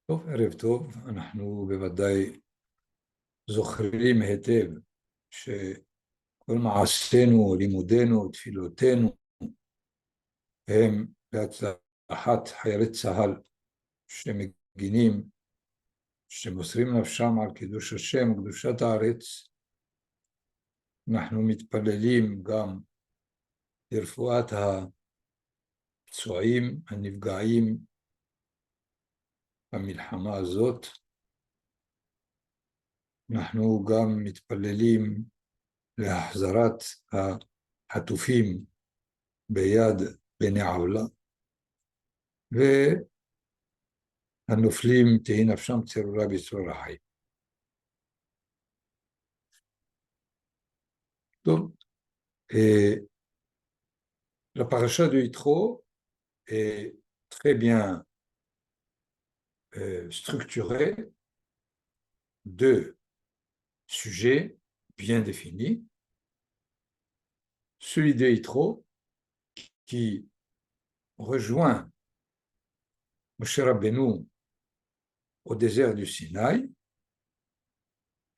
טוב, ערב טוב, אנחנו בוודאי זוכרים היטב שכל מעשינו, לימודינו, תפילותינו הם להצלחת חיילי צה"ל שמגינים, שמוסרים נפשם על קידוש השם וקדושת הארץ. אנחנו מתפללים גם לרפואת הפצועים, הנפגעים במלחמה הזאת. אנחנו גם מתפללים להחזרת החטופים ביד בני עוולה, והנופלים תהי נפשם צרורה בצרור החיים. טוב, la paracha de Yitro est très bien structurée, deux sujets bien définis. Celui de Yitro qui rejoint Moshe Rabbeinu au désert du Sinaï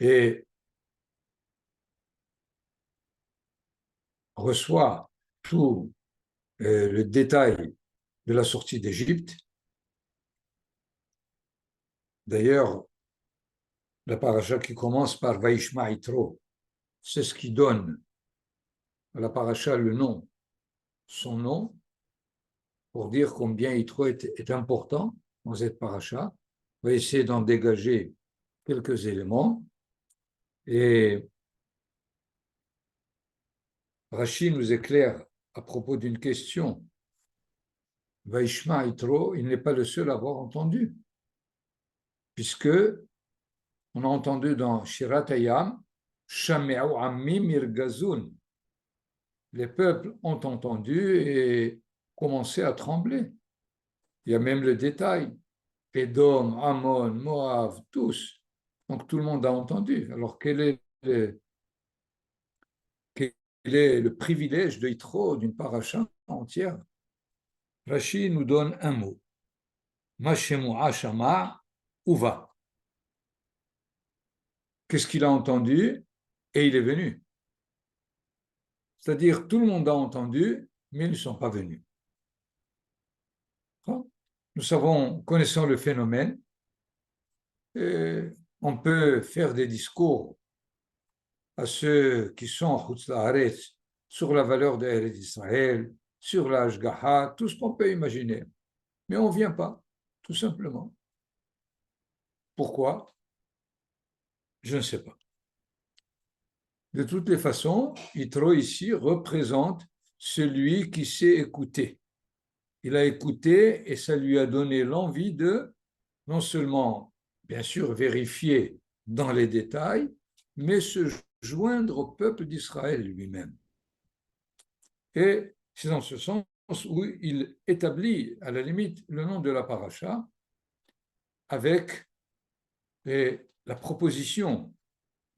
et reçoit tout le détail de la sortie d'Égypte. D'ailleurs, la paracha qui commence par Vaishma Yitro, c'est ce qui donne à la paracha le nom, son nom, pour dire combien Yitro est important dans cette paracha. On va essayer d'en dégager quelques éléments. Et Rashi nous éclaire à propos d'une question. Vaishma Yitro, il n'est pas le seul à avoir entendu, puisque on a entendu dans Shirat Hayam, Shame'u Ammi Mirgazun. Les peuples ont entendu et commencé à trembler. Il y a même le détail. Édom, Ammon, Moab, tous. Donc tout le monde a entendu. Alors quel est le privilège de Yitro, d'une paracha entière? Rashi nous donne un mot. Mashemua Shama Uva. Qu'est-ce qu'il a entendu? Et il est venu. C'est-à-dire, tout le monde a entendu, mais ils ne sont pas venus. Nous savons, connaissant le phénomène, on peut faire des discours à ceux qui sont en Chutz La'aretz sur la valeur de Eretz Israël, sur la Hashgaha, tout ce qu'on peut imaginer. Mais on ne vient pas, tout simplement. Pourquoi? Je ne sais pas. De toutes les façons, Yitro ici représente celui qui sait écouter. Il a écouté et ça lui a donné l'envie de non seulement, bien sûr, vérifier dans les détails, mais se joindre au peuple d'Israël lui-même. Et c'est dans ce sens où il établit, à la limite, le nom de la paracha avec la proposition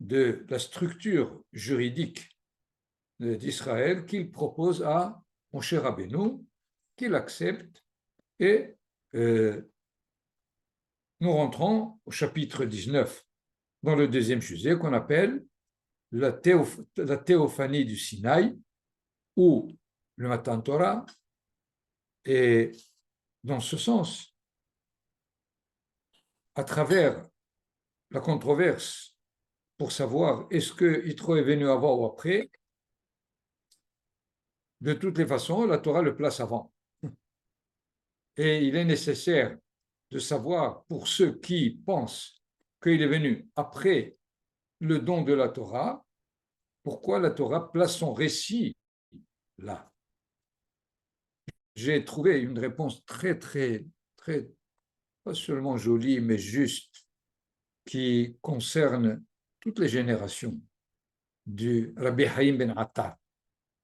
de la structure juridique d'Israël qu'il propose à Moshe Rabbeinu, qu'il accepte, et nous rentrons au chapitre 19, dans le deuxième sujet qu'on appelle la théophanie du Sinaï, ou le Matan Torah. Et dans ce sens, à travers la controverse pour savoir est-ce que Yitro est venu avant ou après, de toutes les façons, la Torah le place avant. Et il est nécessaire de savoir, pour ceux qui pensent qu'il est venu après le don de la Torah, pourquoi la Torah place son récit là. J'ai trouvé une réponse très, pas seulement jolie, mais juste, qui concerne toutes les générations du Rabbi Haïm ben Attar,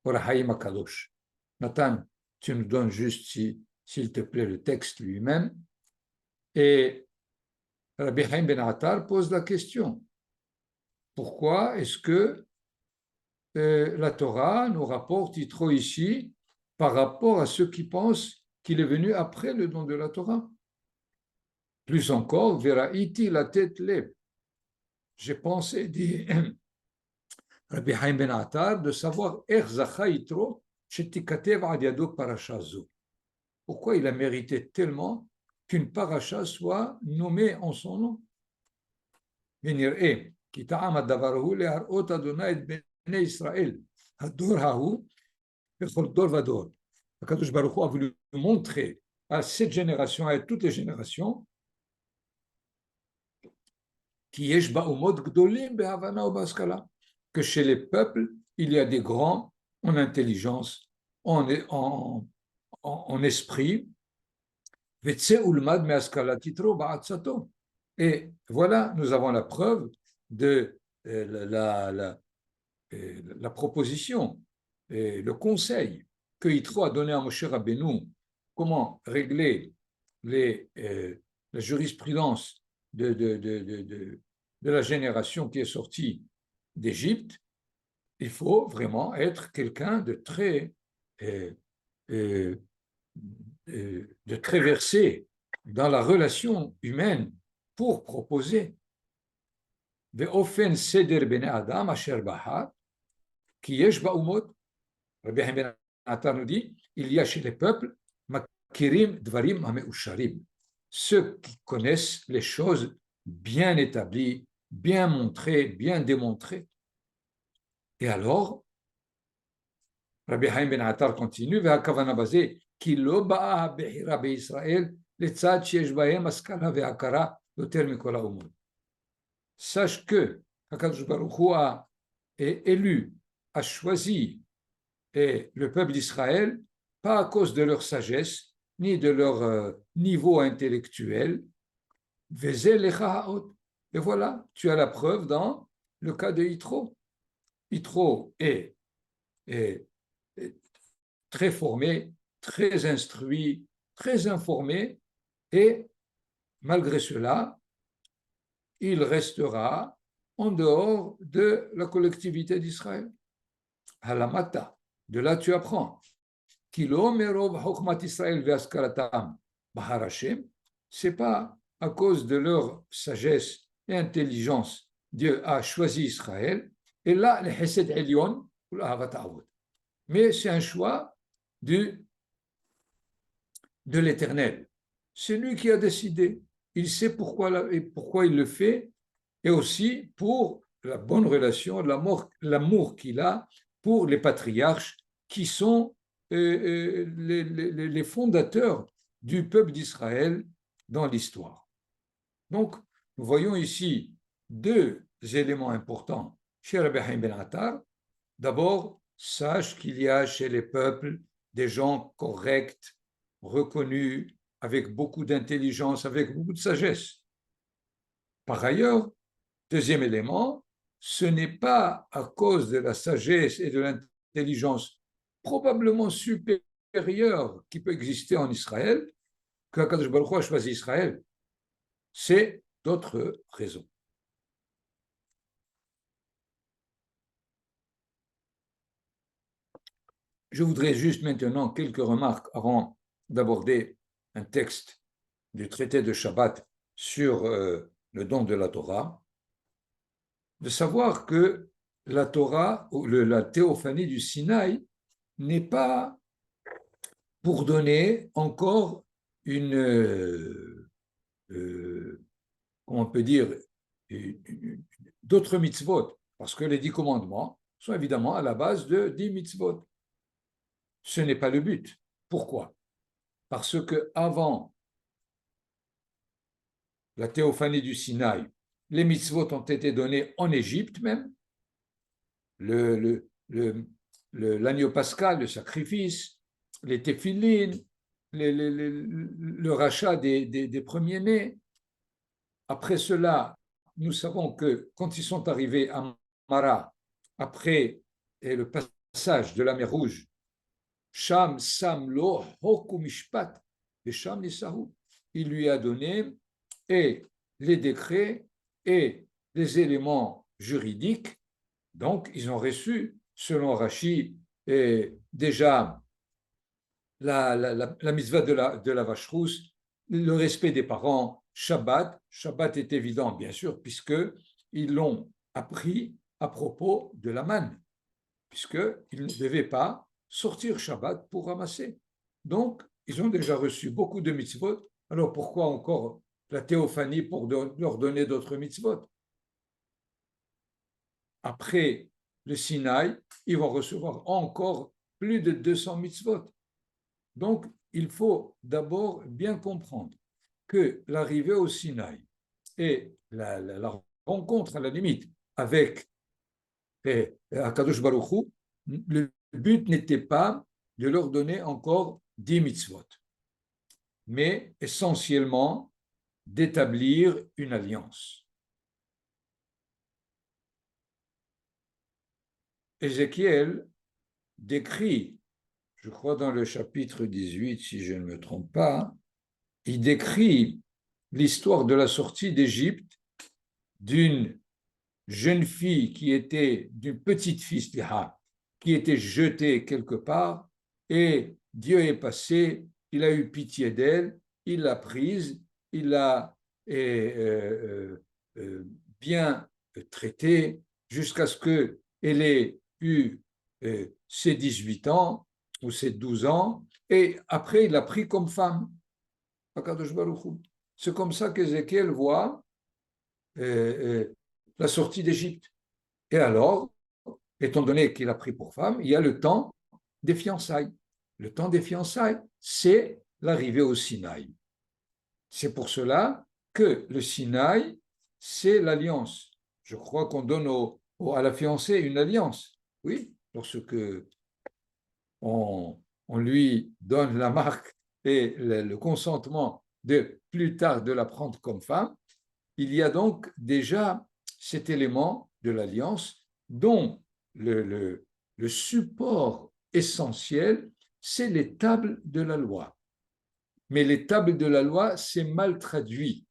ou Haïm HaKadosh. Nathan, tu nous donnes juste, s'il te plaît, le texte lui-même. Et Rabbi Haïm ben Attar pose la question. Pourquoi est-ce que la Torah nous rapporte Yitro ici par rapport à ceux qui pensent qu'il est venu après le don de la Torah? Plus encore, Veraiti la tête lève. J'ai pensé, dit Rabbi Haim Ben Attar, de savoir pourquoi il a mérité tellement qu'une paracha soit nommée en son nom. ונראה כי טעם הדבר הוא להראות אדוני את בני ישראל, הדור ההוא בכל דור ודור. הקדוש ברוך הוא a voulu montrer à cette génération, à toutes les générations, כי יש באומות גדולים בהבנה ובהשכלה, que chez les peuples, il y a des grands en intelligence, en esprit, וצא ולמד מהשכלת יתרו בעצתו. Et voilà, nous avons la preuve de la proposition, le conseil que Yitro a donné à Moshe Rabbeinu, comment régler la jurisprudence de la génération qui est sortie d'Égypte. Il faut vraiment être quelqu'un de très versé dans la relation humaine pour proposer. באופן סדר בני אדם אשר בחר, כי יש באומות, רבי חיים בן עטר nous dit, il y a chez les peuples, מכירים דברים המאושרים, ceux qui connaissent les choses bien établies, bien montrées, bien démontrées. Et alors, רבי חיים בן עטר continue, והכוונה בזה, כי לא באה הבחירה בישראל לצד שיש בהם השכלה והכרה יותר מכל האומות. Sache que Akadosh Baruch Hu a élu, a choisi le peuple d'Israël, pas à cause de leur sagesse, ni de leur niveau intellectuel. Et voilà, tu as la preuve dans le cas de Yitro. Yitro est très formé, très instruit, très informé, et malgré cela, il restera en dehors de la collectivité d'Israël. Halamata, de là tu apprends. C'est pas à cause de leur sagesse et intelligence Dieu a choisi Israël, et là, le Hesed Elyon, mais c'est un choix de l'Éternel. C'est lui qui a décidé. Il sait pourquoi il le fait, et aussi pour la bonne relation, l'amour qu'il a pour les patriarches qui sont les fondateurs du peuple d'Israël dans l'histoire. Donc, nous voyons ici deux éléments importants chez Rabbi Haim Ben Attar. D'abord, sache qu'il y a chez les peuples des gens corrects, reconnus, avec beaucoup d'intelligence, avec beaucoup de sagesse. Par ailleurs, deuxième élément, ce n'est pas à cause de la sagesse et de l'intelligence probablement supérieure qui peut exister en Israël que Akadosh Baruch Hu a choisi Israël. C'est d'autres raisons. Je voudrais juste maintenant quelques remarques avant d'aborder un texte du traité de Shabbat sur le don de la Torah, de savoir que la Torah, ou la théophanie du Sinaï, n'est pas pour donner encore comment on peut dire, d'autres mitzvot, parce que les 10 commandements sont évidemment à la base de 10 mitzvot. Ce n'est pas le but. Pourquoi? Parce que avant la théophanie du Sinaï, les mitzvot ont été donnés en Égypte même, l'agneau pascal, le sacrifice, les téphilines, le rachat des premiers-nés. Après cela, nous savons que quand ils sont arrivés à Mara, après le passage de la mer Rouge, Sham Samlo Hoku Mishpat, et Sham Nisahu, il lui a donné et les décrets et les éléments juridiques. Donc, ils ont reçu, selon Rashi, déjà la mitzvah de la vache rousse, le respect des parents, Shabbat. Shabbat est évident, bien sûr, puisqu'ils l'ont appris à propos de la manne, puisqu'ils ne devaient pas sortir Shabbat pour ramasser. Donc, ils ont déjà reçu beaucoup de mitzvot. Alors, pourquoi encore la théophanie pour leur donner d'autres mitzvot? Après le Sinaï, ils vont recevoir encore plus de 200 mitzvot. Donc, il faut d'abord bien comprendre que l'arrivée au Sinaï et la rencontre à la limite avec Akadosh Baruch Hu, le but n'était pas de leur donner encore 10 mitzvot, mais essentiellement d'établir une alliance. Ézéchiel décrit, je crois dans le chapitre 18, si je ne me trompe pas, il décrit l'histoire de la sortie d'Égypte d'une jeune fille qui était, d'une petite fille, qui était jetée quelque part, et Dieu est passé, il a eu pitié d'elle, il l'a prise, il l'a bien traitée jusqu'à ce qu'elle ait eu ses 18 ans ou ses 12 ans, et après il l'a pris comme femme. C'est comme ça qu'Ézéchiel voit la sortie d'Égypte. Et alors, étant donné qu'il a pris pour femme, il y a le temps des fiançailles. Le temps des fiançailles, c'est l'arrivée au Sinaï. C'est pour cela que le Sinaï, c'est l'alliance. Je crois qu'on donne à la fiancée une alliance. Oui, lorsque on lui donne la marque et le consentement de plus tard de la prendre comme femme, il y a donc déjà cet élément de l'alliance dont le support essentiel, c'est les tables de la loi. Mais les tables de la loi, c'est mal traduit.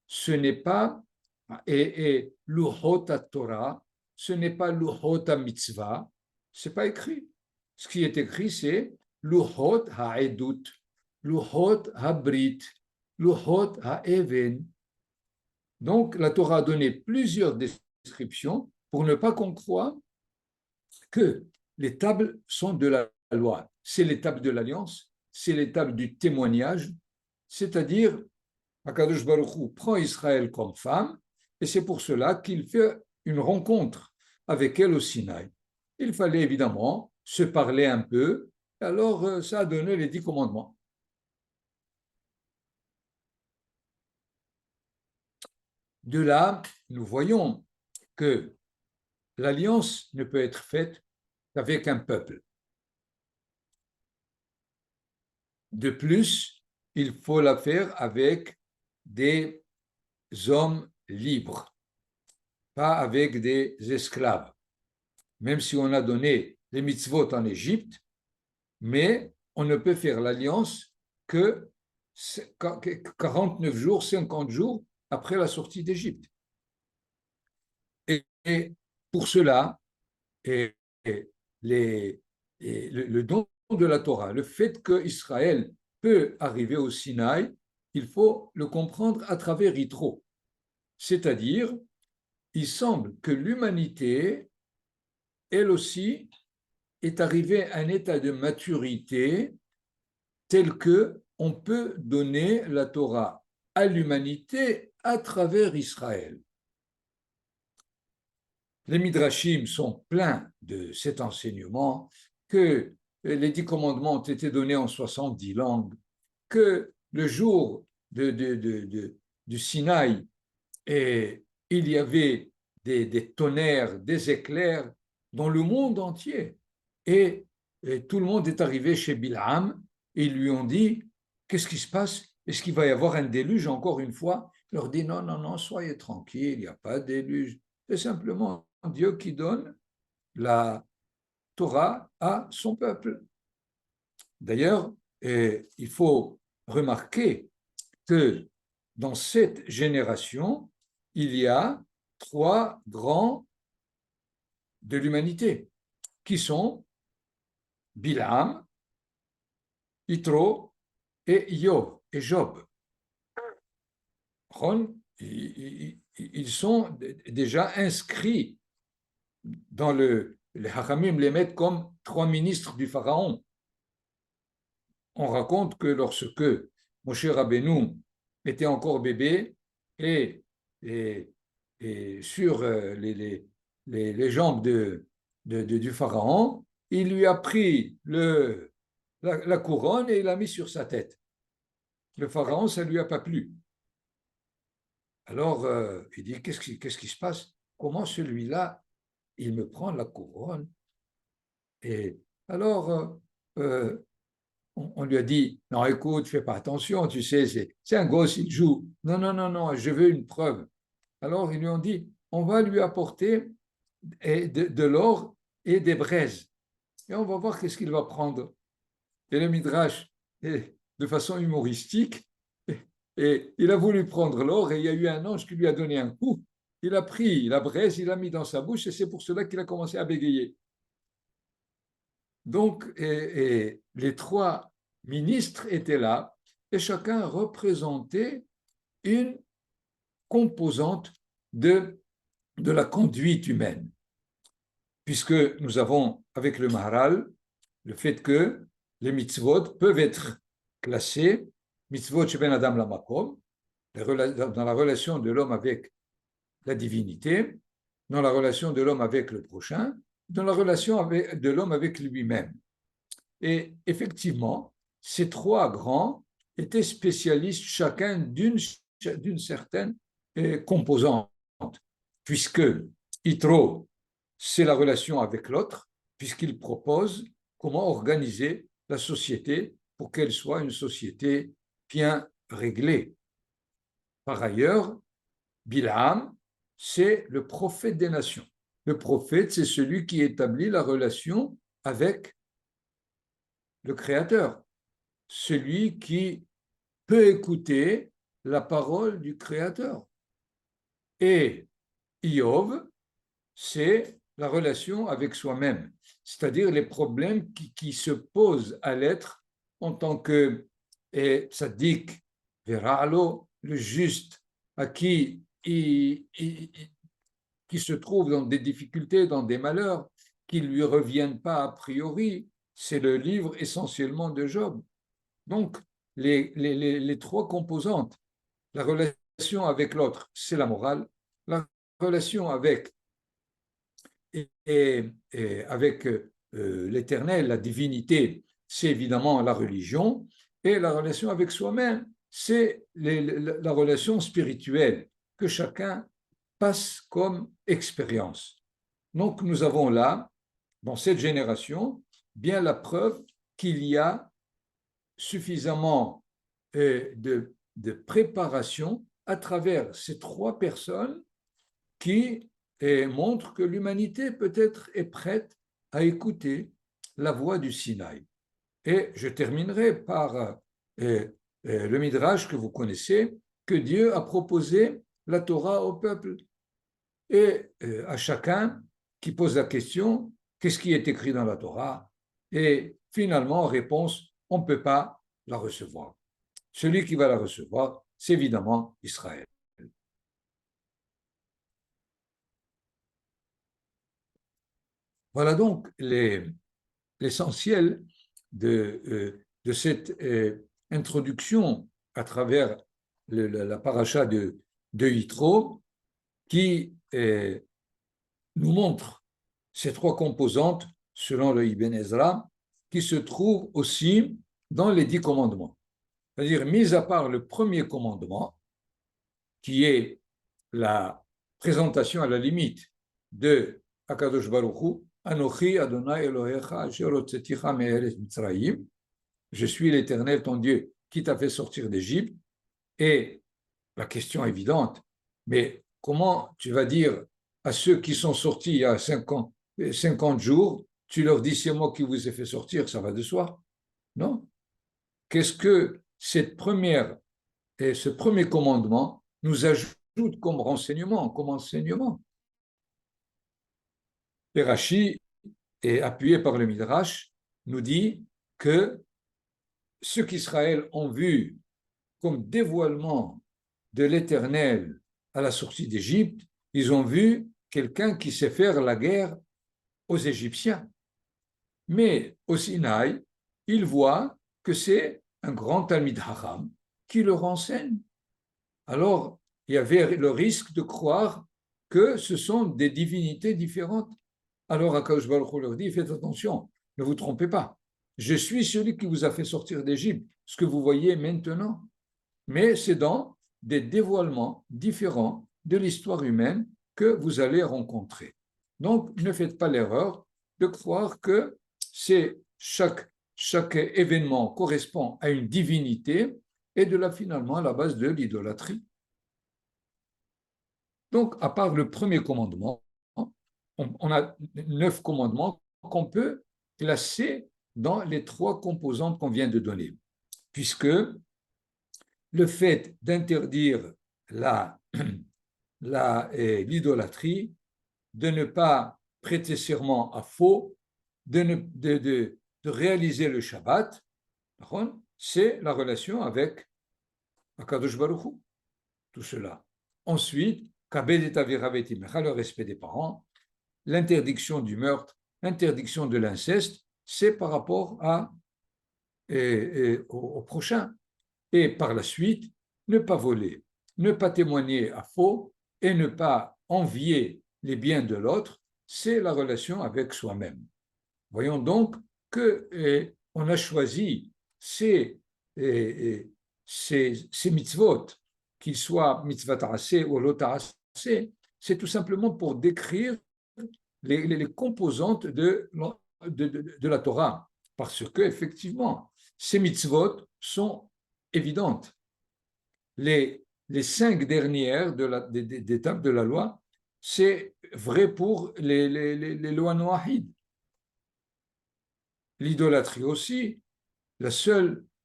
Ce n'est pas, et Luhot Torah, ce n'est pas Luhot Mitzvah, c'est pas écrit. Ce qui est écrit, c'est Luhot Ha'edut, Luhot Ha'brit, Luhot Ha'even. Donc, la Torah a donné plusieurs descriptions pour ne pas qu'on croie que les tables sont de la loi. C'est les tables de l'alliance, c'est les tables du témoignage, c'est-à-dire, Akadosh Baruch Hu prend Israël comme femme, et c'est pour cela qu'il fait une rencontre avec elle au Sinaï. Il fallait évidemment se parler un peu, alors ça a donné les 10 commandements. De là, nous voyons que l'alliance ne peut être faite qu'avec un peuple. De plus, il faut la faire avec des hommes libres, pas avec des esclaves. Même si on a donné les mitzvot en Égypte, mais on ne peut faire l'alliance que 49 jours, 50 jours après la sortie d'Égypte. Et pour cela, et le don de la Torah, le fait qu'Israël peut arriver au Sinaï, il faut le comprendre à travers Yitro. C'est-à-dire, il semble que l'humanité, elle aussi, est arrivée à un état de maturité tel que on peut donner la Torah à l'humanité à travers Israël. Les Midrashim sont pleins de cet enseignement que les 10 commandements ont été donnés en 70 langues, que le jour du Sinaï, il y avait des tonnerres, des éclairs dans le monde entier. Et tout le monde est arrivé chez Bilham et ils lui ont dit, qu'est-ce qui se passe? Est-ce qu'il va y avoir un déluge encore une fois? Il leur dit, non, non, non, soyez tranquille, il n'y a pas de déluge. C'est simplement Dieu qui donne la Torah à son peuple. D'ailleurs, il faut remarquer que dans cette génération, il y a 3 grands de l'humanité, qui sont Bilham, Yitro et Job. ils sont déjà inscrits dans les Hachamim les mettent comme 3 ministres du Pharaon. On raconte que lorsque Moshe Rabbeinu était encore bébé et, et, et sur les jambes du Pharaon, il lui a pris la couronne et il l'a mis sur sa tête. Le Pharaon, ça ne lui a pas plu. Alors, il dit, qu'est-ce qui se passe? Comment celui-là, il me prend la couronne? Et alors, on lui a dit, non, écoute, fais pas attention, tu sais, c'est un gosse, il joue. Non, non, non, non, je veux une preuve. Alors, ils lui ont dit, on va lui apporter de l'or et des braises. Et on va voir qu'est-ce qu'il va prendre. Et le Midrash, de façon humoristique, et il a voulu prendre l'or et il y a eu un ange qui lui a donné un coup. Il a pris la braise, il l'a mis dans sa bouche et c'est pour cela qu'il a commencé à bégayer. Donc, les 3 ministres étaient là et chacun représentait une composante de la conduite humaine. Puisque nous avons, avec le Maharal, le fait que les mitzvot peuvent être classés, mitzvot sheben adam lamakom, dans la relation de l'homme avec la divinité, dans la relation de l'homme avec le prochain, dans la relation de l'homme avec lui-même. Et effectivement, ces 3 grands étaient spécialistes chacun d'une certaine composante, puisque Yitro, c'est la relation avec l'autre, puisqu'il propose comment organiser la société pour qu'elle soit une société bien réglée. Par ailleurs, Bilham, c'est le prophète des nations. Le prophète, c'est celui qui établit la relation avec le Créateur, celui qui peut écouter la parole du Créateur. Et Iov, c'est la relation avec soi-même, c'est-à-dire les problèmes qui se posent à l'être en tant que tzaddik, veralo, le juste, à qui se trouve dans des difficultés, dans des malheurs, qui ne lui reviennent pas a priori. C'est le livre essentiellement de Job. Donc, les 3 composantes, la relation avec l'autre, c'est la morale, la relation avec avec l'éternel, la divinité, c'est évidemment la religion, et la relation avec soi-même, c'est la relation spirituelle que chacun passe comme expérience. Donc nous avons là, dans cette génération, bien la preuve qu'il y a suffisamment de préparation à travers ces 3 personnes qui montre que l'humanité peut-être est prête à écouter la voix du Sinaï. Et je terminerai par le Midrash que vous connaissez, que Dieu a proposé la Torah au peuple. Et à chacun qui pose la question, qu'est-ce qui est écrit dans la Torah? Et finalement, en réponse, on ne peut pas la recevoir. Celui qui va la recevoir, c'est évidemment Israël. Voilà donc l'essentiel de cette introduction à travers la paracha de Yitro qui nous montre ces 3 composantes selon le Ibn Ezra qui se trouvent aussi dans les 10 commandements. C'est-à-dire, mis à part le premier commandement qui est la présentation à la limite de Akadosh Baruch Hu, Anochi Adonai Elohecha asher hotzeticha me'eretz Mitzrayim, je suis l'Éternel ton Dieu qui t'a fait sortir d'Égypte. Et la question évidente, mais comment tu vas dire à ceux qui sont sortis il y a 50 jours, tu leur dis c'est moi qui vous ai fait sortir, ça va de soi? Non. Qu'est-ce que ce premier commandement nous ajoute comme renseignement, comme enseignement? Et Rashi, appuyé par le Midrash, nous dit que ce qu'Israël ont vu comme dévoilement de l'Éternel à la sortie d'Égypte, ils ont vu quelqu'un qui sait faire la guerre aux Égyptiens. Mais au Sinaï, ils voient que c'est un grand Talmid Hacham qui leur enseigne. Alors, il y avait le risque de croire que ce sont des divinités différentes. Alors, Akadosh Baruch Hu leur dit, faites attention, ne vous trompez pas. Je suis celui qui vous a fait sortir d'Égypte, ce que vous voyez maintenant. Mais c'est dans des dévoilements différents de l'histoire humaine que vous allez rencontrer. Donc, ne faites pas l'erreur de croire que c'est chaque événement correspond à une divinité et de là finalement à la base de l'idolâtrie. Donc, à part le premier commandement, on a 9 commandements qu'on peut classer dans les 3 composantes qu'on vient de donner, puisque le fait d'interdire l'idolâtrie, de ne pas prêter serment à faux, de réaliser le Shabbat, c'est la relation avec Akadosh Baruch Hu, tout cela. Ensuite, le respect des parents, l'interdiction du meurtre, l'interdiction de l'inceste, c'est par rapport au prochain. Et par la suite, ne pas voler, ne pas témoigner à faux et ne pas envier les biens de l'autre, c'est la relation avec soi-même. Voyons donc qu'on a choisi ces mitzvot, qu'ils soient mitzvot ta'aseh ou lot ta'aseh, c'est tout simplement pour décrire les composantes de la Torah. Parce qu'effectivement, ces mitzvot sont évidentes. Les 5 dernières des étapes de la loi, c'est vrai pour les lois noahides. L'idolâtrie aussi, le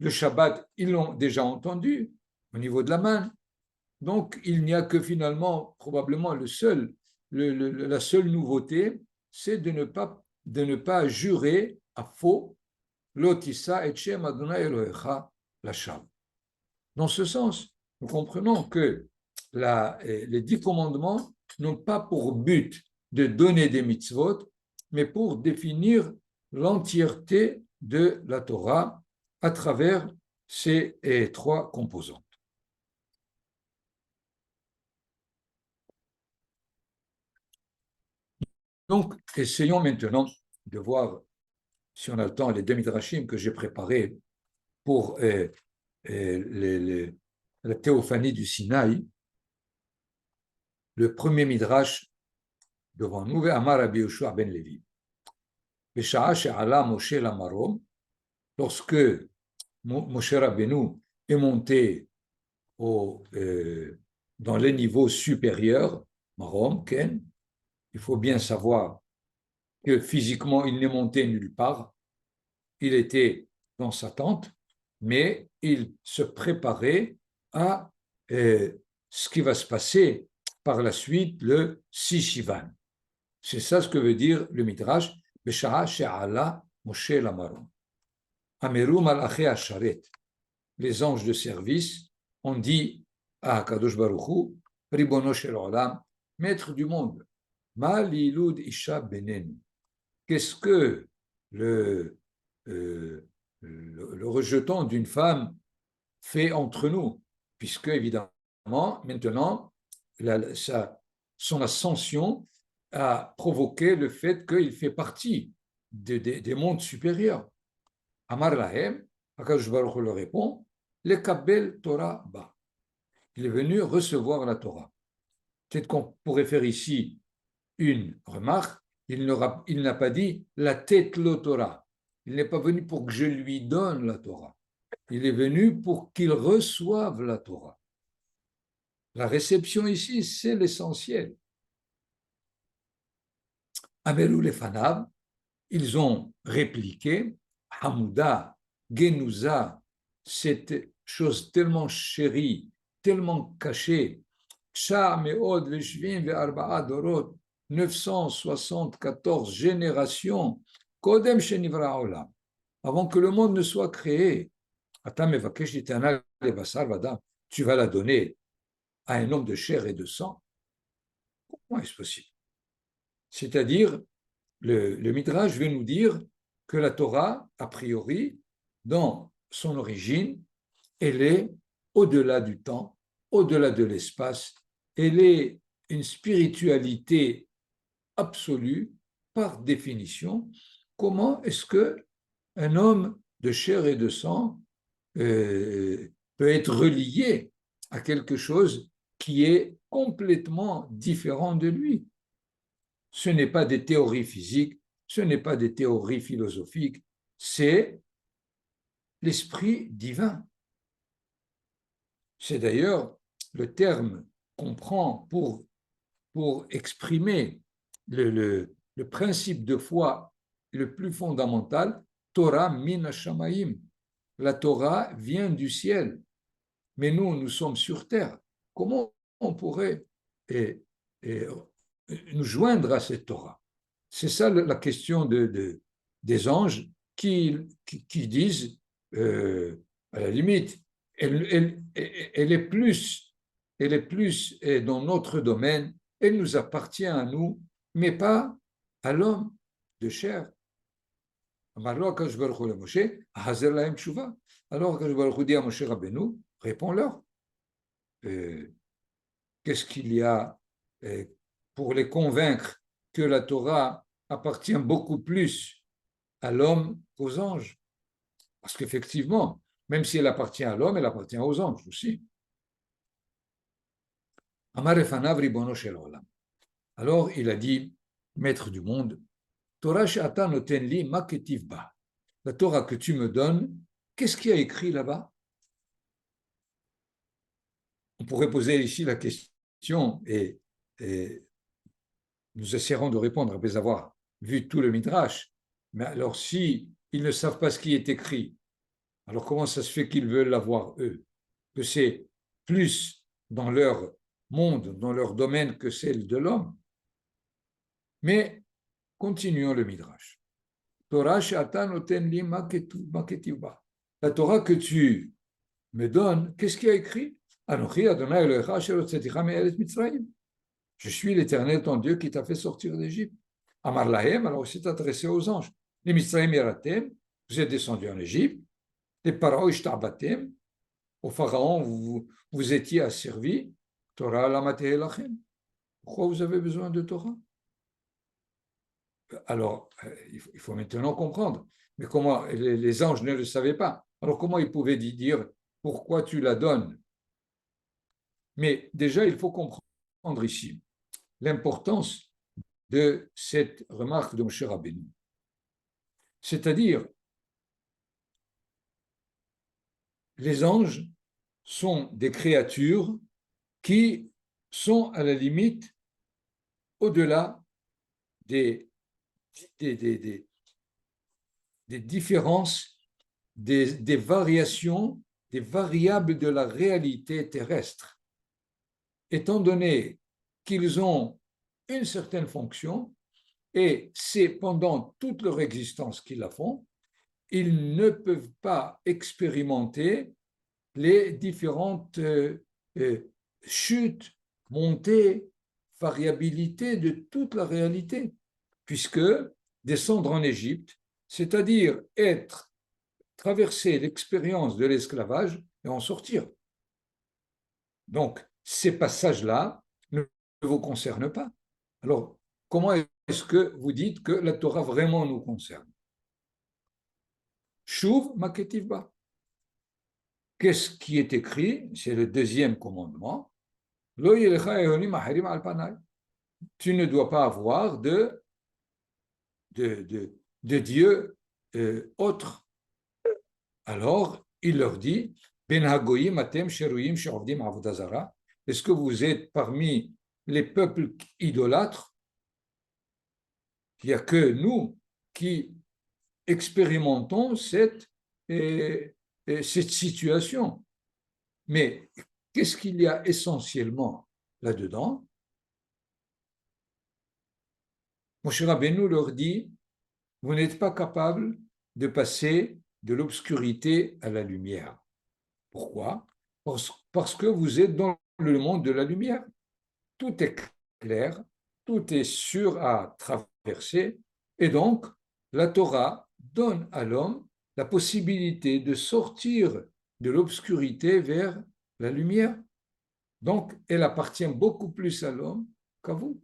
Shabbat, ils l'ont déjà entendu au niveau de la main. Donc, il n'y a que finalement, probablement, la seule nouveauté, c'est de ne pas jurer à faux l'otissa et Shem Adonai Elohecha lacham. Dans ce sens, nous comprenons que les 10 commandements n'ont pas pour but de donner des mitzvot, mais pour définir l'entièreté de la Torah à travers ces 3 composantes. Donc, essayons maintenant de voir, si on a le temps, les 2 midrashim que j'ai préparés pour la théophanie du Sinaï. Le premier midrash devant nous, Amar Rabbi Yoshua ben Levi. Besha'a she'ala Moshe lamarom, lorsque Moshe Rabbeinu est monté dans les niveaux supérieurs, Marom, Ken, il faut bien savoir que physiquement, il n'est monté nulle part. Il était dans sa tente, mais il se préparait à ce qui va se passer par la suite le 6 Sivan. C'est ça ce que veut dire le Midrash, Besha'a she'ala Moshe lamarom. Ameru malaché asharet. Les anges de service ont dit à Kadosh Baruch Hu, Ribono shel olam, maître du monde, Ma lilud isha benen. Qu'est-ce que le rejeton d'une femme fait entre nous? Puisque, évidemment, maintenant, son ascension a provoqué le fait qu'il fait partie des mondes supérieurs. Amar lahem, Akadosh Baruch Hu le répond, le kabel Torah ba. Il est venu recevoir la Torah. Peut-être qu'on pourrait faire ici une remarque. Il n'a pas dit la tête le Torah. Il n'est pas venu pour que je lui donne la Torah. Il est venu pour qu'il reçoive la Torah. La réception ici, c'est l'essentiel. Amelou les Fanav, ils ont répliqué Hamouda, Genouza, cette chose tellement chérie, tellement cachée, 974 générations, Kodem Shenivra Olam, avant que le monde ne soit créé. Tu vas la donner à un homme de chair et de sang. Comment est-ce possible? C'est-à-dire, le Midrash veut nous dire que la Torah, a priori, dans son origine, elle est au-delà du temps, au-delà de l'espace, elle est une spiritualité absolue par définition. Comment est-ce que un homme de chair et de sang peut être relié à quelque chose qui est complètement différent de lui? Ce n'est pas des théories physiques, ce n'est pas des théories philosophiques, c'est l'esprit divin. C'est d'ailleurs le terme qu'on prend pour exprimer le principe de foi le plus fondamental, Torah min hashamayim. La Torah vient du ciel, mais nous sommes sur terre. Comment on pourrait et nous joindre à cette Torah? C'est ça la question des anges qui disent, à la limite, elle est plus, dans notre domaine, elle nous appartient à nous, mais pas à l'homme de chair. Alors Akadosh Baruch Hu dit à Moshe Rabbeinu, réponds-leur. Qu'est-ce qu'il y a pour les convaincre que la Torah appartient beaucoup plus à l'homme qu'aux anges? Parce qu'effectivement, même si elle appartient à l'homme, elle appartient aux anges aussi. Alors il a dit, maître du monde, Torah she'ata noten li ma ketiv ba. La Torah que tu me donnes, qu'est-ce qu'il y a écrit là-bas? On pourrait poser ici la question et nous essaierons de répondre après avoir vu tout le Midrash. Mais alors, si ils ne savent pas ce qui est écrit, alors comment ça se fait qu'ils veulent l'avoir eux? Que c'est plus dans leur monde, dans leur domaine que celle de l'homme. Mais continuons le Midrash. Torah she'ata noten li ma ketiv ba. La Torah que tu me donnes, qu'est-ce qu'il y a écrit? Anochi Adonai Elohecha asher hotzeticha me'eretz Mitzrayim. Je suis l'Éternel, ton Dieu, qui t'a fait sortir d'Égypte. Amar lahem, alors il s'est adressé aux anges. Les Mitzrayim yaratem, vous êtes descendus en Égypte. Les Paro ishtabatem, au Pharaon, vous étiez asservis. Torah lamateh lachem. Pourquoi vous avez besoin de Torah? Alors, il faut maintenant comprendre. Mais comment les anges ne le savaient pas? Alors, comment ils pouvaient dire pourquoi tu la donnes? Mais déjà, il faut comprendre ici l'importance de cette remarque de Moshe Rabbeinu. C'est-à-dire, les anges sont des créatures qui sont à la limite au-delà des différences, des variations, des variables de la réalité terrestre. Étant donné qu'ils ont une certaine fonction, et c'est pendant toute leur existence qu'ils la font, ils ne peuvent pas expérimenter les différentes chutes, montées, variabilités de toute la réalité, puisque descendre en Égypte, c'est-à-dire traverser l'expérience de l'esclavage et en sortir. Donc, ces passages-là ne vous concernent pas. Alors, comment est-ce que vous dites que la Torah vraiment nous concerne? Shuv maketiv ba. Qu'est-ce qui est écrit? C'est le deuxième commandement. Lo yelecha ehonim acherim al panai. Tu ne dois pas avoir de Dieu autre. Alors, il leur dit, Ben hagoyim atem sheruyim she'ovdim avodah zara. Est-ce que vous êtes parmi les peuples idolâtres? Il n'y a que nous qui expérimentons cette situation. Mais qu'est-ce qu'il y a essentiellement là-dedans? Moshe Rabbeinu leur dit, vous n'êtes pas capable de passer de l'obscurité à la lumière. Pourquoi? Parce que vous êtes dans le monde de la lumière. Tout est clair, tout est sûr à traverser, et donc la Torah donne à l'homme la possibilité de sortir de l'obscurité vers la lumière. Donc, elle appartient beaucoup plus à l'homme qu'à vous.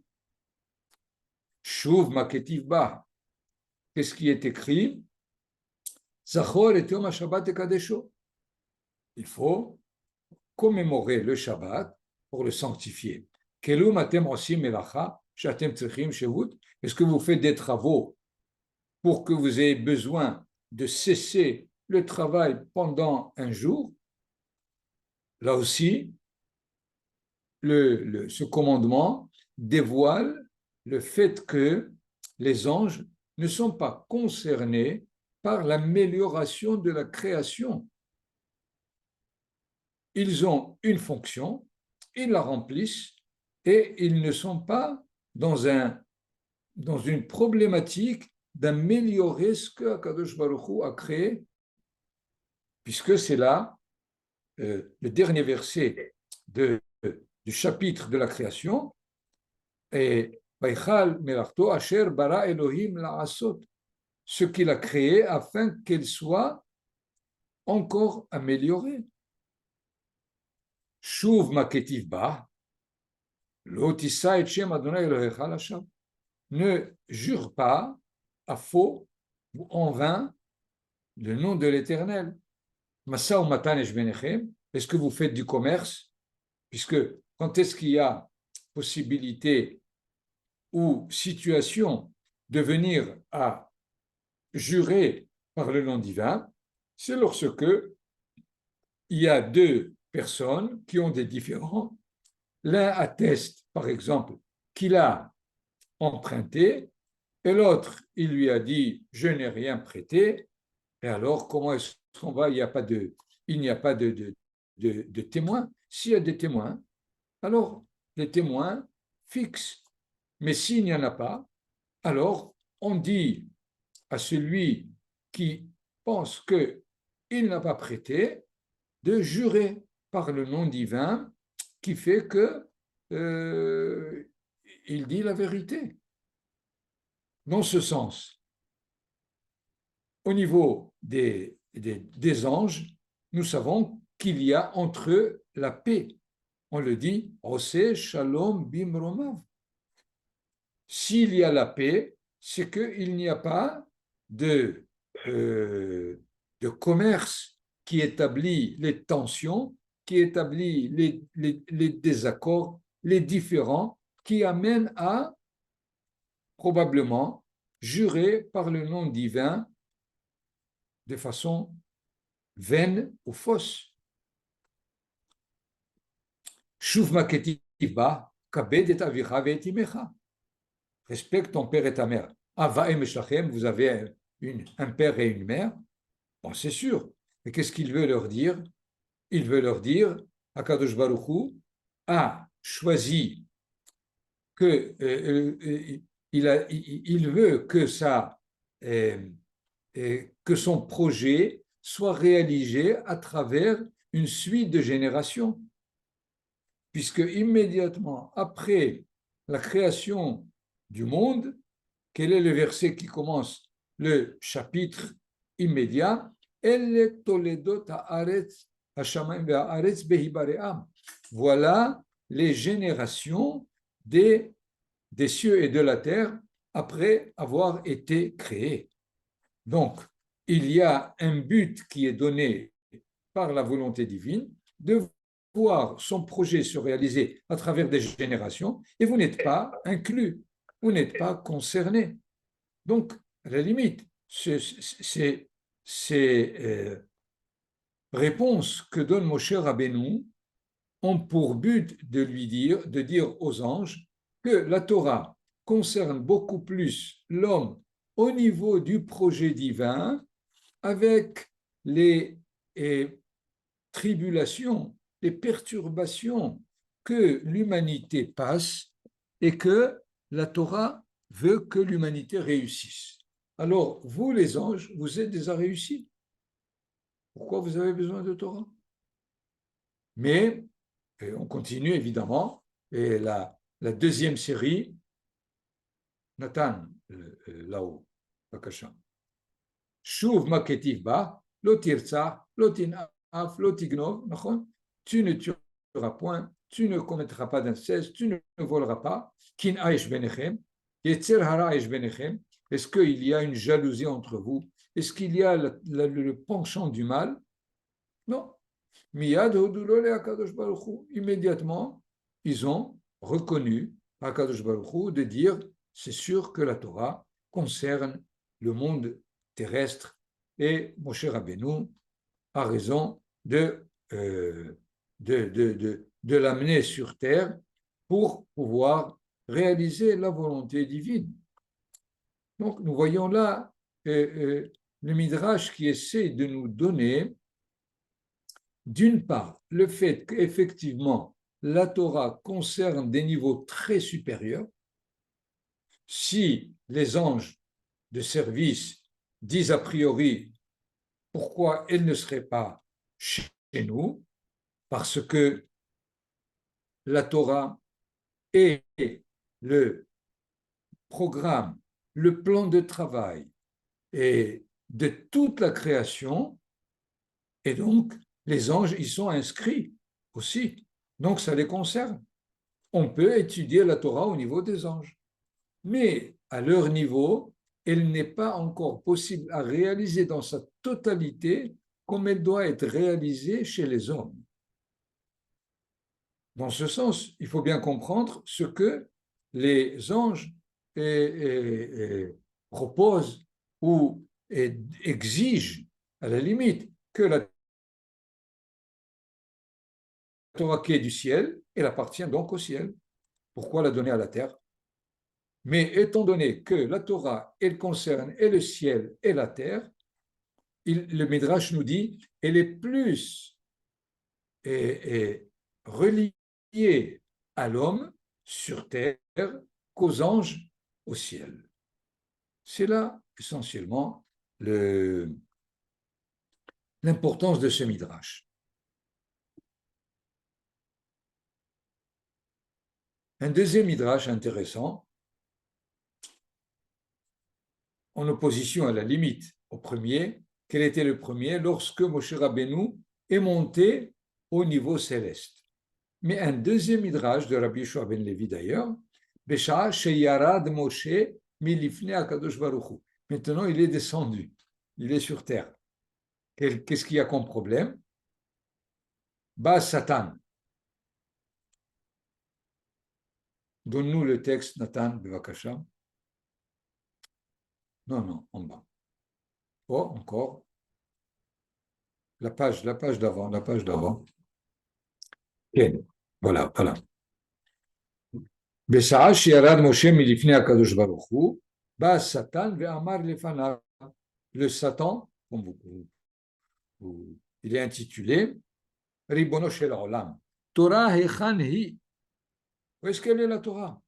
Shuv maketiv ba. Qu'est-ce qui est écrit? Zachor et Yom HaShabbat et Kadesho. Il faut commémorer le Shabbat pour le sanctifier. Est-ce que vous faites des travaux pour que vous ayez besoin de cesser le travail pendant un jour? Là aussi, ce commandement dévoile le fait que les anges ne sont pas concernés par l'amélioration de la création. Ils ont une fonction, ils la remplissent et ils ne sont pas dans une problématique d'améliorer ce que Akadosh Baruch Hu a créé, puisque c'est là le dernier verset du chapitre de la création, et Vaichal Melachto Asher bara Elohim la'asot, ce qu'il a créé afin qu'elle soit encore améliorée. Shuv maketiv ba, lo tissa et shem Adonai Elohecha lasham. Ne jure pas à faux ou en vain le nom de l'Éternel. Massa ou matan esh benechem. Est-ce que vous faites du commerce? Puisque quand est-ce qu'il y a possibilité ou situation de venir à jurer par le nom divin? C'est lorsque il y a deux personnes qui ont des différends. L'un atteste, par exemple, qu'il a emprunté, et l'autre, il lui a dit, je n'ai rien prêté. Et alors, comment est-ce qu'on va? Il n'y a pas de témoins. S'il y a des témoins, alors les témoins fixent. Mais s'il n'y en a pas, alors on dit à celui qui pense qu'il n'a pas prêté de jurer par le nom divin qui fait que il dit la vérité. Dans ce sens, au niveau des anges, nous savons qu'il y a entre eux la paix. On le dit, Oseh Shalom Bimromav. S'il y a la paix, c'est qu'il n'y a pas de commerce qui établit les tensions, qui établit les désaccords, les différends, qui amènent à probablement jurer par le nom divin de façon vaine ou fausse. Shuv maketiva, kabed et avicha ve'et imecha. Respecte ton père et ta mère. Ava et Meshachem, vous avez un père et une mère. Bon, c'est sûr. Mais qu'est-ce qu'il veut leur dire? Il veut leur dire, Akadosh Baruch Hu a choisi que il veut que que son projet soit réalisé à travers une suite de générations. Puisque immédiatement après la création du monde, quel est le verset qui commence le chapitre immédiat? Voilà les générations des cieux et de la terre après avoir été créés. Donc, il y a un but qui est donné par la volonté divine de voir son projet se réaliser à travers des générations et vous n'êtes pas inclus, vous n'êtes pas concerné. Donc, à la limite, ces réponses que donne Moshe Rabbeinu ont pour but de dire aux anges que la Torah concerne beaucoup plus l'homme au niveau du projet divin avec les tribulations, les perturbations que l'humanité passe et que la Torah veut que l'humanité réussisse. Alors, vous les anges, vous êtes déjà réussis. Pourquoi vous avez besoin de Torah? Mais Et on continue évidemment. Et la deuxième série, Nathan, là-haut, Bakasha. Shuv maketiv ba, lo tirza, lo tinaf, lo tignov, tu ne tueras point, tu ne commettras pas d'inceste, tu ne voleras pas, kin aish benechem, yetzer hara aish benechem, est-ce qu'il y a une jalousie entre vous? Est-ce qu'il y a le penchant du mal? Non. Miyad hodulo le Akadosh Baruch Hu. Immédiatement, ils ont reconnu Akadosh Baruch Hu de dire c'est sûr que la Torah concerne le monde terrestre et Moshe Rabbeinu a raison de l'amener sur terre pour pouvoir réaliser la volonté divine. Donc, nous voyons là le Midrash qui essaie de nous donner, d'une part, le fait qu'effectivement, la Torah concerne des niveaux très supérieurs. Si les anges de service disent a priori pourquoi elle ne serait pas chez nous, parce que la Torah est le programme, le plan de travail et de toute la création, et donc les anges y sont inscrits aussi. Donc ça les concerne. On peut étudier la Torah au niveau des anges. Mais à leur niveau, elle n'est pas encore possible à réaliser dans sa totalité comme elle doit être réalisée chez les hommes. Dans ce sens, il faut bien comprendre ce que les anges proposent ou exigent, à la limite, que la Torah qui est du ciel, elle appartient donc au ciel. Pourquoi la donner à la terre? Mais étant donné que la Torah, elle concerne et le ciel et la terre, le Midrash nous dit, elle est plus reliée à l'homme sur terre qu'aux anges au ciel. C'est là essentiellement l'importance de ce Midrash. Un deuxième Midrash intéressant, en opposition à la limite au premier, quel était le premier? Lorsque Moshe Rabbeinu est monté au niveau céleste. Mais un deuxième midrash de Rabbi Yoshua ben Levi d'ailleurs, Besha sheyarad Moshe milifne akadosh baruch Hu. Maintenant, il est descendu, il est sur terre. Qu'est-ce qu'il y a comme problème? Bas Satan. Donne-nous le texte, Nathan, Bevakasha. Non, en bas. Oh, encore. La page d'avant, la page d'avant. Voilà. בשעה שירד משה מלפני הקדוש ברוך הוא, בא השטן ואמר לפניו, le Satan, comme il est intitulé, Ribono shel Olam, Torah hechan hi. Où est-ce qu'elle est la Torah?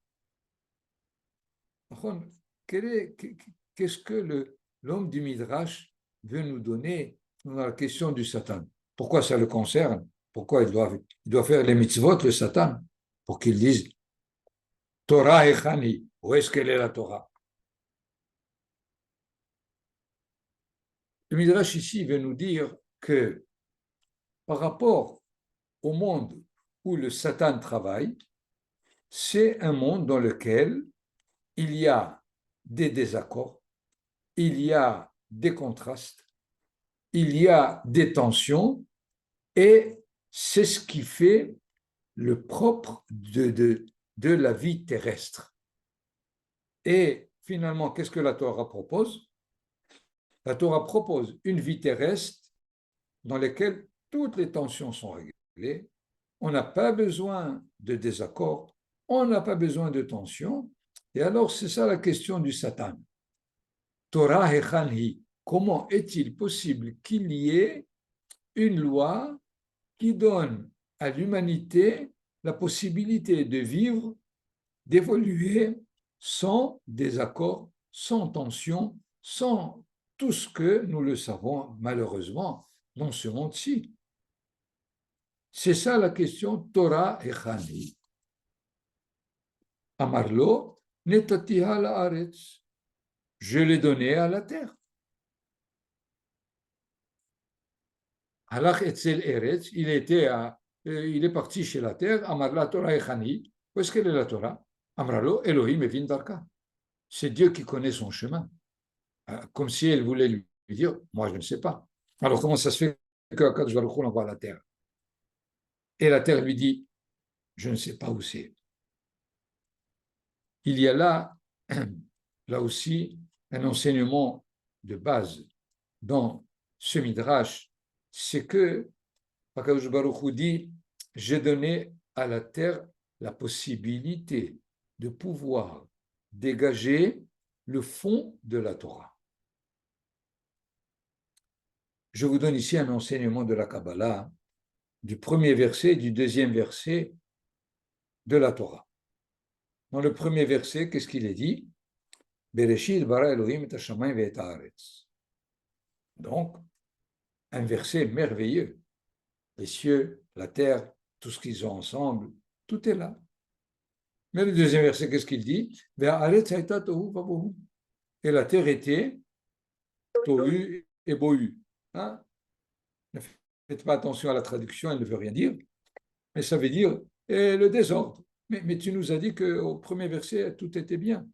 Qu'est-ce que l'homme du Midrash veut nous donner dans la question du Satan? Pourquoi ça le concerne? Pourquoi il doit faire les mitzvot, le Satan, pour qu'il dise Torah echani, où est-ce qu'elle est la Torah? Le Midrash ici veut nous dire que par rapport au monde où le Satan travaille, c'est un monde dans lequel il y a des désaccords, il y a des contrastes, il y a des tensions, et c'est ce qui fait le propre de la vie terrestre. Et finalement, qu'est-ce que la Torah propose? La Torah propose une vie terrestre dans laquelle toutes les tensions sont réglées. On n'a pas besoin de désaccords, on n'a pas besoin de tensions. Et alors, c'est ça la question du Satan. Torah hechanhi, comment est-il possible qu'il y ait une loi qui donne à l'humanité la possibilité de vivre, d'évoluer sans désaccord, sans tension, sans tout ce que nous le savons malheureusement dans ce monde-ci? C'est ça la question Torah et Chani. Amarlo, netatiha laaretz. Je l'ai donné à la terre. Halach etzel eretz, il est parti chez la terre. Amarla Torah et Chani. Où est-ce qu'elle est la Torah? Amarlo, Elohim et Vindarka. C'est Dieu qui connaît son chemin. Comme si elle voulait lui dire, moi je ne sais pas. Alors comment ça se fait que Akadosh Baruch Hu l'envoie à la terre? Et la terre lui dit, je ne sais pas où c'est. Il y a là aussi, un enseignement de base dans ce midrash, c'est que Akadosh Baruch Hu dit, j'ai donné à la terre la possibilité de pouvoir dégager le fond de la Torah. Je vous donne ici un enseignement de la Kabbalah, du premier verset et du deuxième verset de la Torah. Dans le premier verset, qu'est-ce qu'il est dit? Bereshit bara Elohim et hashamayim ve'et haaretz. Donc, un verset merveilleux. Les cieux, la terre, tout ce qu'ils ont ensemble, tout est là. Mais le deuxième verset, qu'est-ce qu'il dit? Ve'haaretz hayta tohu vabohu. Et la terre était tohu et bohu. Hein? Ne faites pas attention à la traduction, elle ne veut rien dire. Mais ça veut dire le désordre. Mais tu nous as dit qu'au premier verset, tout était bien.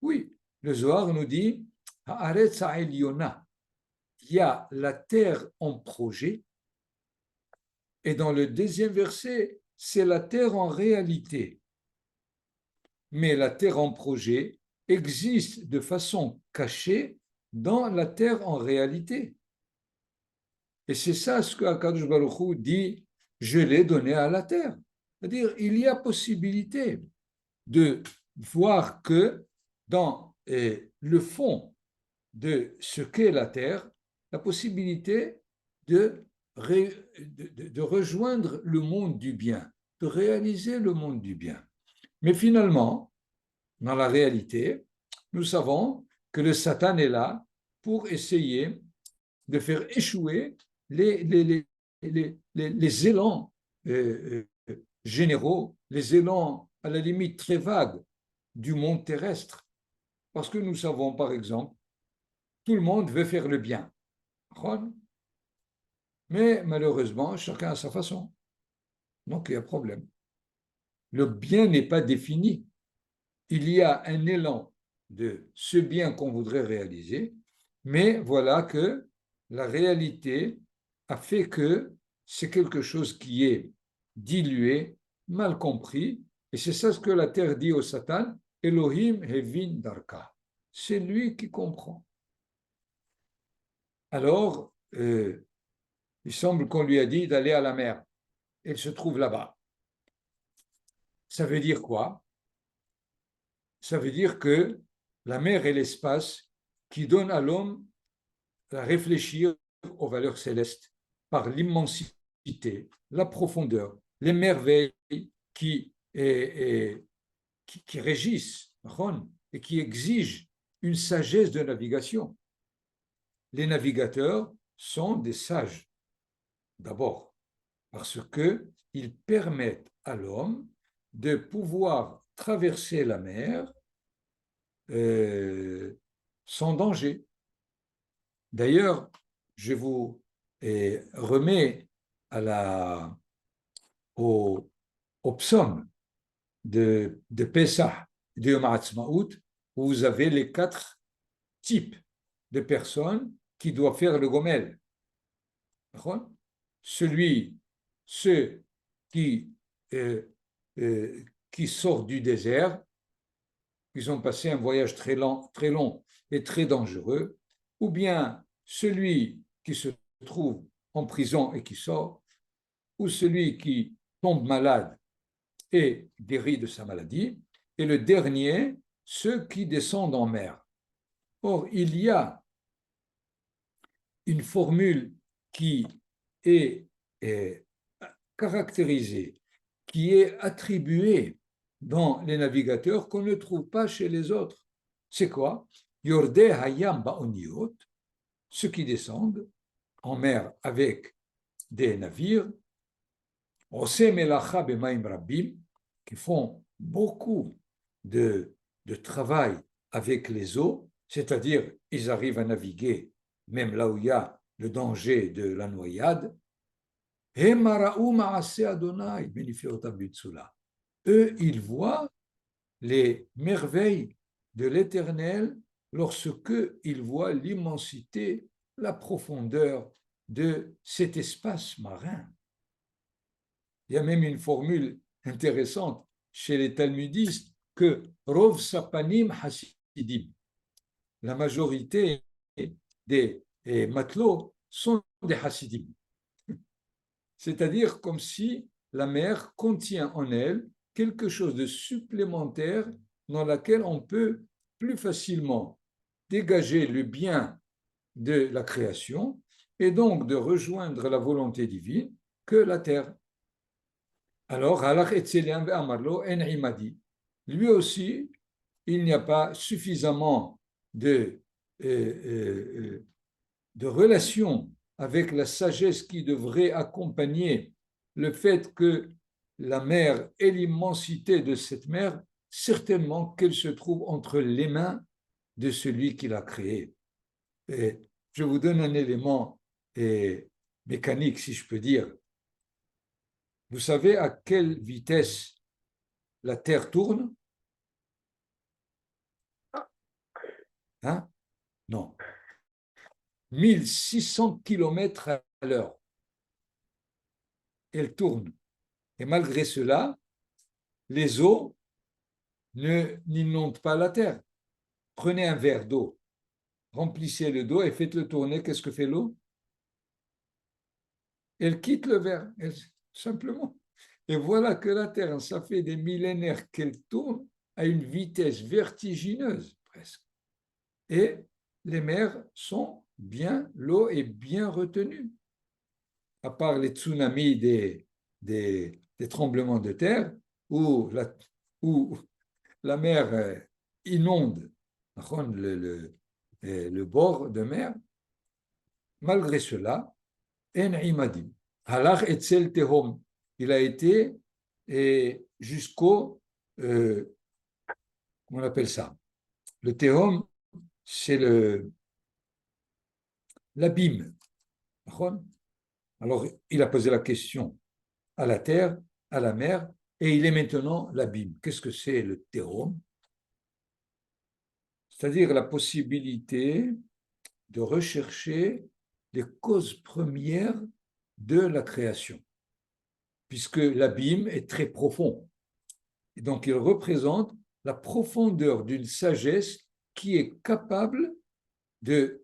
Oui, le Zohar nous dit Haaretz ha'elyona. Il y a la terre en projet, et dans le deuxième verset, c'est la terre en réalité. Mais la terre en projet existe de façon cachée dans la terre en réalité. Et c'est ça ce que Akadosh Baruch Hu dit, je l'ai donné à la terre. C'est-à-dire, il y a possibilité de voir que dans le fond de ce qu'est la terre, la possibilité de rejoindre le monde du bien, de réaliser le monde du bien. Mais finalement, dans la réalité, nous savons que le Satan est là pour essayer de faire échouer les élans généraux, les élans à la limite très vagues du monde terrestre. Parce que nous savons, par exemple, tout le monde veut faire le bien. Mais malheureusement, chacun a sa façon. Donc, il y a problème. Le bien n'est pas défini. Il y a un élan de ce bien qu'on voudrait réaliser, mais voilà que la réalité a fait que c'est quelque chose qui est dilué, mal compris, et c'est ça ce que la terre dit au Satan, Elohim hevin darka. C'est lui qui comprend. Alors, il semble qu'on lui a dit d'aller à la mer. Elle se trouve là-bas. Ça veut dire quoi? Ça veut dire que la mer est l'espace qui donne à l'homme à réfléchir aux valeurs célestes par l'immensité, la profondeur, les merveilles qui régissent et qui exigent une sagesse de navigation. Les navigateurs sont des sages, d'abord, parce qu'ils permettent à l'homme de pouvoir traverser la mer sans danger. D'ailleurs, je vous remets au psaume de Pessah, de Yom HaAtzmaut, où vous avez les 4 types de personnes qui doivent faire le gomel. Ceux qui sortent du désert, ils ont passé un voyage très long et très dangereux, ou bien celui qui se trouve en prison et qui sort, ou celui qui tombe malade et guérit de sa maladie, et le dernier, ceux qui descendent en mer. Or, il y a une formule qui est caractérisée, qui est attribuée dans les navigateurs qu'on ne trouve pas chez les autres. C'est quoi? Yordeh hayam ba'oniot, ceux qui descendent en mer avec des navires, Oseh melacha b'maim rabim, qui font beaucoup de travail avec les eaux, c'est-à-dire ils arrivent à naviguer même là où il y a le danger de la noyade. Eux, ils voient les merveilles de l'Éternel lorsque ils voient l'immensité, la profondeur de cet espace marin. Il y a même une formule intéressante chez les talmudistes que Rov Sapanim Hasidim, la majorité des matelots sont des Hasidim. C'est-à-dire comme si la mer contient en elle quelque chose de supplémentaire dans laquelle on peut plus facilement dégager le bien de la création et donc de rejoindre la volonté divine que la terre. Alors, lui aussi, il n'y a pas suffisamment de relation avec la sagesse qui devrait accompagner le fait que la mer et l'immensité de cette mer, certainement qu'elle se trouve entre les mains de celui qui l'a créée. Et je vous donne un élément mécanique, si je peux dire. Vous savez à quelle vitesse la Terre tourne? Hein? Non. 1600 km à l'heure. Elle tourne. Et malgré cela, les eaux n'inondent pas la terre. Prenez un verre d'eau, remplissez-le d'eau et faites-le tourner. Qu'est-ce que fait l'eau? Elle quitte le verre, simplement. Et voilà que la terre, ça fait des millénaires qu'elle tourne à une vitesse vertigineuse, presque. Et les mers sont bien, l'eau est bien retenue. À part les tsunamis des tremblements de terre, où la mer inonde le bord de mer, malgré cela, En imadim. Halach etzel tehom. Il a été jusqu'au, comment on appelle ça? Le tehom, c'est l'abîme. Alors, il a posé la question à la terre, à la mer, et il est maintenant l'abîme. Qu'est-ce que c'est le tehom? C'est-à-dire la possibilité de rechercher les causes premières de la création, puisque l'abîme est très profond. Et donc, il représente la profondeur d'une sagesse qui est capable de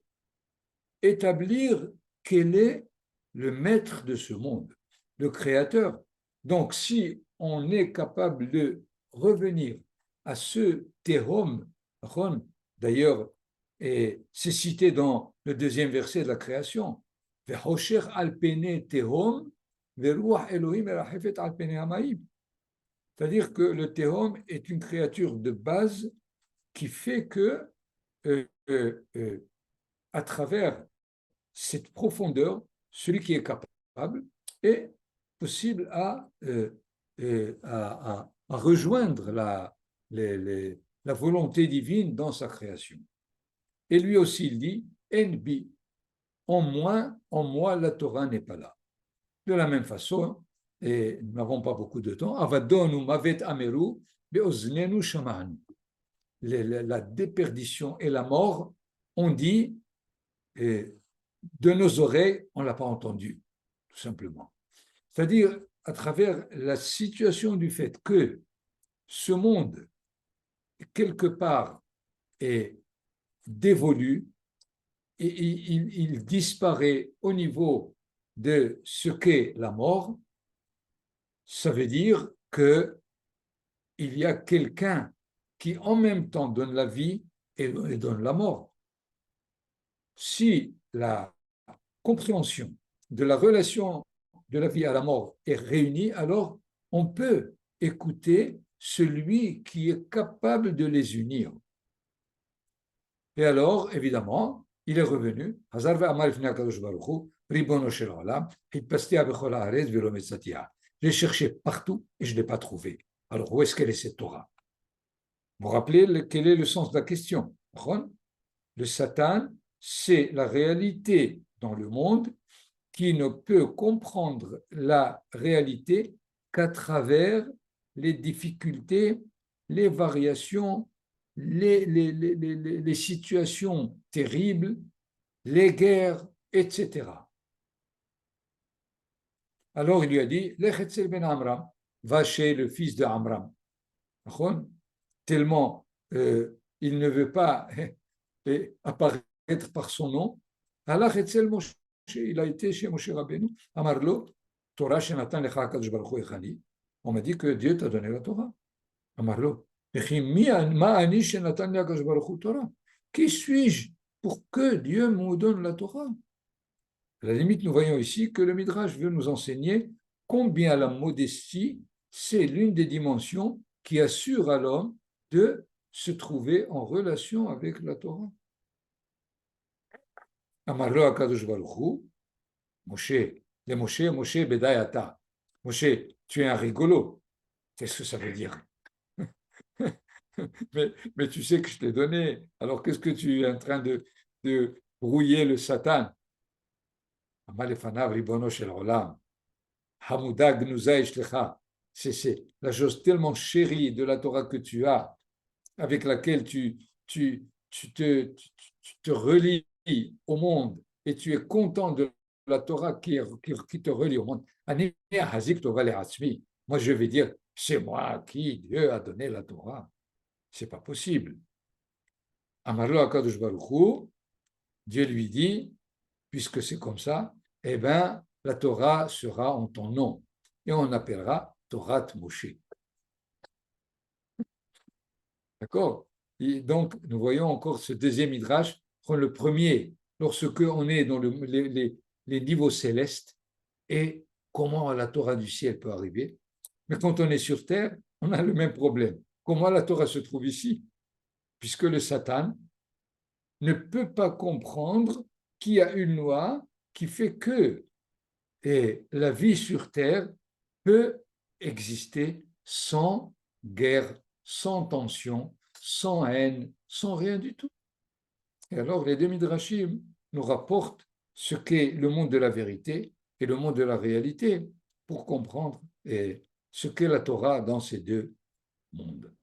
établir quel est le maître de ce monde, le créateur. Donc, si on est capable de revenir à ce Tehom, d'ailleurs, c'est cité dans le deuxième verset de la création, c'est-à-dire que le Tehom est une créature de base qui fait que, à travers cette profondeur, celui qui est capable est possible à rejoindre la volonté divine dans sa création. Et lui aussi, il dit, Enbi, en moi, la Torah n'est pas là. De la même façon, et nous n'avons pas beaucoup de temps, Avadonu mavet ameru, beoznenu shamanu. La déperdition et la mort, on dit, de nos oreilles, on ne l'a pas entendu, tout simplement. C'est-à-dire, à travers la situation du fait que ce monde, quelque part, est dévolu, et il disparaît au niveau de ce qu'est la mort, ça veut dire qu'il y a quelqu'un qui en même temps donne la vie et donne la mort. Si la compréhension de la relation de la vie à la mort est réunie, alors on peut écouter celui qui est capable de les unir. Et alors, évidemment, il est revenu. J'ai cherché partout et je ne l'ai pas trouvée. Alors, où est-ce qu'elle est cette Torah? Vous vous rappelez quel est le sens de la question? Le Satan, c'est la réalité dans le monde qui ne peut comprendre la réalité qu'à travers les difficultés, les variations, les situations terribles, les guerres, etc. Alors il lui a dit, Lechetzel ben Amram, va chez le fils de Amram. Tellement il ne veut pas apparaître par son nom. Allah Hetzel Moshe, il a été chez Moshe Rabbeinu, Amarlo, Torah Shenatan Lecha HaKadosh Baruch Hu Echani. On m'a dit que Dieu t'a donné la Torah. Amarlo, Ma Ani Shenatan Le HaKadosh Baruch Hu Torah. Qui suis-je pour que Dieu me donne la Torah? À la limite, nous voyons ici que le Midrash veut nous enseigner combien la modestie, c'est l'une des dimensions qui assure à l'homme de se trouver en relation avec la Torah. Amarlo Akadosh Baruch Hu, Moshe, les Moshe Bedayata. Moshe, tu es un rigolo. Qu'est-ce que ça veut dire? mais tu sais que je t'ai donné. Alors qu'est-ce que tu es en train de brouiller le Satan? Amalefanav Ribono Shel Olam. Hamouda Gnuza Ishlecha. C'est la chose tellement chérie de la Torah que tu as, avec laquelle tu te relis au monde et tu es content de la Torah qui te relie au monde. Moi, je vais dire, c'est moi qui Dieu a donné la Torah. C'est pas possible. Amarlo Akadosh Baruch Hu, Dieu lui dit, puisque c'est comme ça, eh bien, la Torah sera en ton nom et on appellera Torah Moshe. D'accord? Et donc, nous voyons encore ce deuxième midrash, le premier, lorsque on est dans les niveaux célestes, et comment la Torah du ciel peut arriver. Mais quand on est sur terre, on a le même problème. Comment la Torah se trouve ici? Puisque le Satan ne peut pas comprendre qu'il y a une loi qui fait que la vie sur terre peut exister sans guerre, sans tension, sans haine, sans rien du tout. Et alors les deux Midrashim nous rapportent ce qu'est le monde de la vérité et le monde de la réalité pour comprendre ce qu'est la Torah dans ces deux mondes.